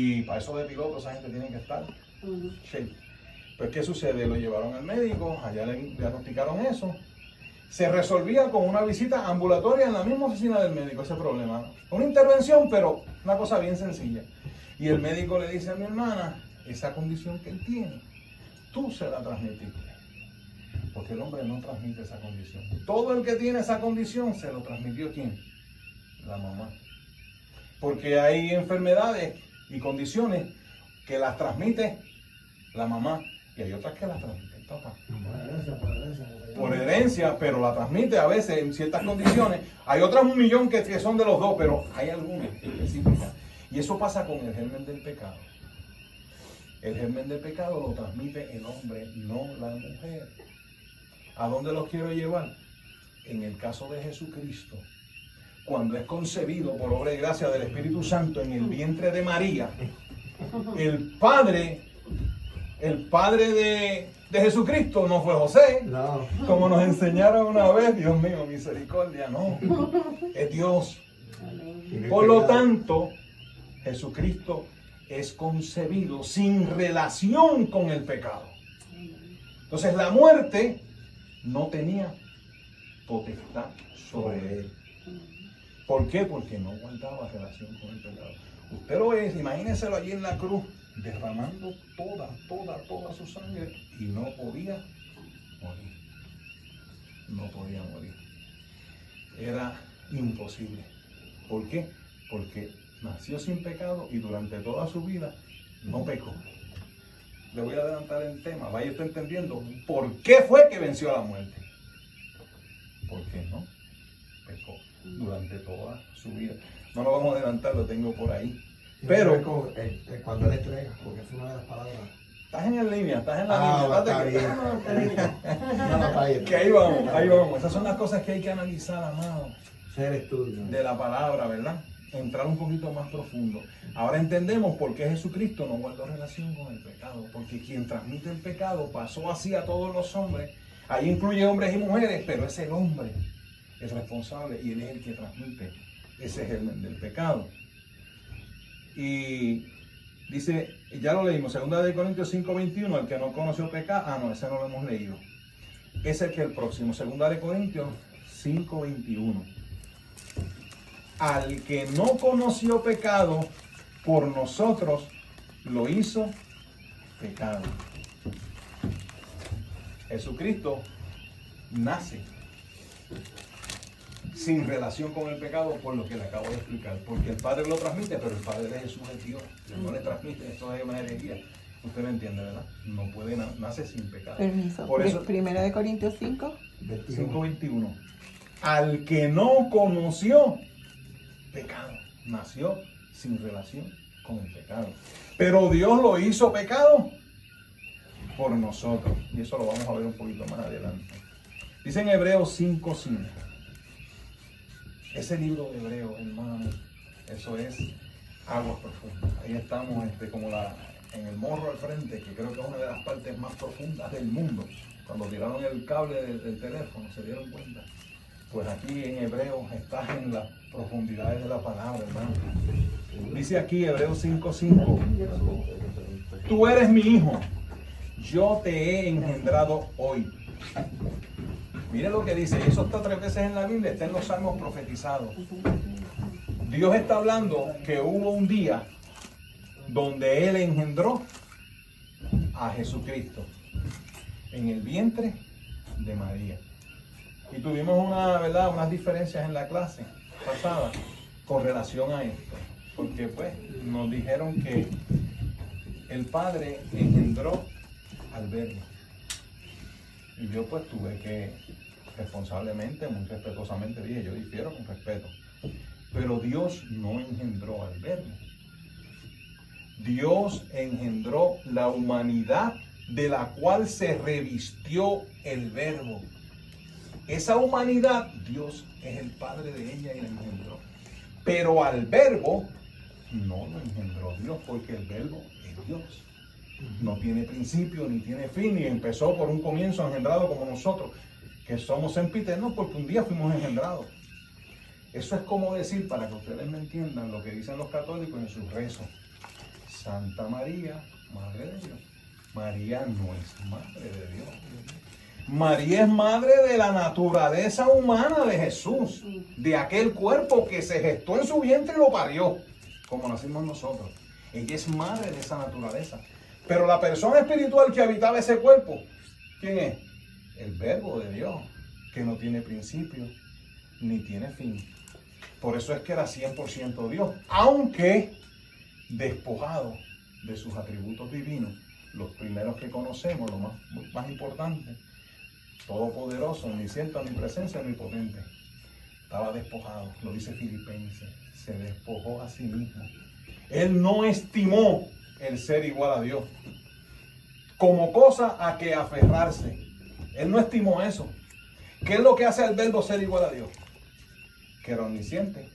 Y para eso de piloto esa gente tiene que estar shape. Pues ¿qué sucede? Lo llevaron al médico, allá le diagnosticaron eso. Se resolvía con una visita ambulatoria en la misma oficina del médico ese problema. Una intervención, pero una cosa bien sencilla. Y el médico le dice a mi hermana, esa condición que él tiene, tú se la transmitiste. Porque el hombre no transmite esa condición. Todo el que tiene esa condición se lo transmitió ¿quién? La mamá. Porque hay enfermedades y condiciones que las transmite la mamá y hay otras que las transmite el papá. Por herencia, pero la transmite a veces en ciertas condiciones. Hay otras 1.000.000 que son de los dos, pero hay algunas específicas. Y eso pasa con el germen del pecado. El germen del pecado lo transmite el hombre, no la mujer. ¿A dónde los quiero llevar? En el caso de Jesucristo, cuando es concebido por obra y gracia del Espíritu Santo en el vientre de María, el padre de Jesucristo no fue José, no, como nos enseñaron una vez, Dios mío, misericordia, no, es Dios. Por lo tanto, Jesucristo es concebido sin relación con el pecado. Entonces la muerte no tenía potestad sobre él. ¿Por qué? Porque no guardaba relación con el pecado. Usted lo ve, imagínenselo allí en la cruz, derramando toda su sangre y no podía morir. No podía morir. Era imposible. ¿Por qué? Porque nació sin pecado y durante toda su vida no pecó. Le voy a adelantar el tema, vaya usted entendiendo por qué fue que venció a la muerte. Porque no pecó durante toda su vida. No lo vamos a adelantar, lo tengo por ahí. Pero cuando él entrega, porque es una de las palabras. Estás en línea, estás en la línea. Está bien. Que ahí vamos. Esas son las cosas que hay que analizar, amado. Ser estudio de la palabra, ¿verdad? Entrar un poquito más profundo. Ahora entendemos por qué Jesucristo no guardó relación con el pecado, porque quien transmite el pecado pasó así a todos los hombres. Ahí incluye hombres y mujeres, pero es el hombre el responsable y él es el que transmite ese germen del pecado. Y dice, ya lo leímos, 2 Corintios 5:21, el que no conoció pecado, no, ese no lo hemos leído. Ese es el próximo, 2 Corintios 5:21. Al que no conoció pecado, por nosotros lo hizo pecado. Jesucristo nace sin relación con el pecado, por lo que le acabo de explicar. Porque el Padre lo transmite, pero el Padre de Jesús es Dios. No le transmite, esto es una herejía. Usted me entiende, ¿verdad? No puede, nace sin pecado. Permiso. Por eso, 1 Corintios 5:21. Al que no conoció pecado, nació sin relación con el pecado. Pero Dios lo hizo pecado por nosotros. Y eso lo vamos a ver un poquito más adelante. Dice en Hebreos 5:5. Ese libro de Hebreos, hermano, eso es aguas profundas. Ahí estamos como en el morro al frente, que creo que es una de las partes más profundas del mundo. Cuando tiraron el cable del teléfono, se dieron cuenta. Pues aquí en Hebreos estás en las profundidades de la palabra, hermano. Dice aquí Hebreos 5:5. Tú eres mi hijo, yo te he engendrado hoy. Mire lo que dice, y eso está 3 veces en la Biblia, está en los salmos profetizados. Dios está hablando que hubo un día donde Él engendró a Jesucristo en el vientre de María. Y tuvimos unas diferencias en la clase pasada con relación a esto. Porque pues nos dijeron que el Padre engendró al Verbo. Y yo pues tuve que responsablemente, muy respetuosamente dije, yo difiero con respeto. Pero Dios no engendró al Verbo. Dios engendró la humanidad de la cual se revistió el Verbo. Esa humanidad, Dios es el Padre de ella y la engendró. Pero al Verbo no lo engendró Dios, porque el Verbo es Dios. No tiene principio, ni tiene fin, ni empezó por un comienzo engendrado como nosotros, que somos sempiternos porque un día fuimos engendrados. Eso es como decir, para que ustedes me entiendan, lo que dicen los católicos en sus rezos. Santa María, Madre de Dios. María no es Madre de Dios. María es madre de la naturaleza humana de Jesús, de aquel cuerpo que se gestó en su vientre y lo parió, como nacimos nosotros. Ella es madre de esa naturaleza. Pero la persona espiritual que habitaba ese cuerpo, ¿quién es? El Verbo de Dios, que no tiene principio ni tiene fin. Por eso es que era 100% Dios, aunque despojado de sus atributos divinos, los primeros que conocemos, lo más importante, todopoderoso, omnisciente, omnipresente, omnipotente. Estaba despojado, lo dice Filipenses, se despojó a sí mismo. Él no estimó el ser igual a Dios como cosa a que aferrarse. Él no estimó eso. ¿Qué es lo que hace al verbo ser igual a Dios? Que era omnisciente,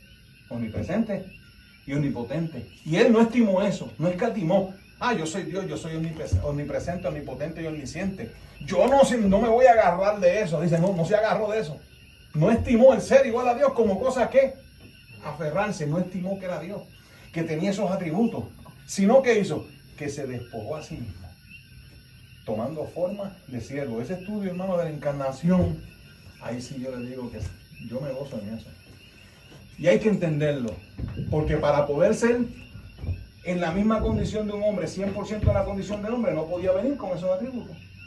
omnipresente y omnipotente. Y él no estimó eso, no escatimó. Yo soy Dios, yo soy omnipresente, omnipotente y omnisciente. Yo no me voy a agarrar de eso. Dice, no se agarró de eso. No estimó el ser igual a Dios como cosa que aferrarse. No estimó que era Dios, que tenía esos atributos. Sino que hizo, que se despojó a sí mismo, tomando forma de siervo. Ese estudio, hermano, de la encarnación, ahí sí yo le digo que yo me gozo en eso. Y hay que entenderlo, porque para poder ser en la misma condición de un hombre, 100% de la condición del hombre, no podía venir con esos atributos.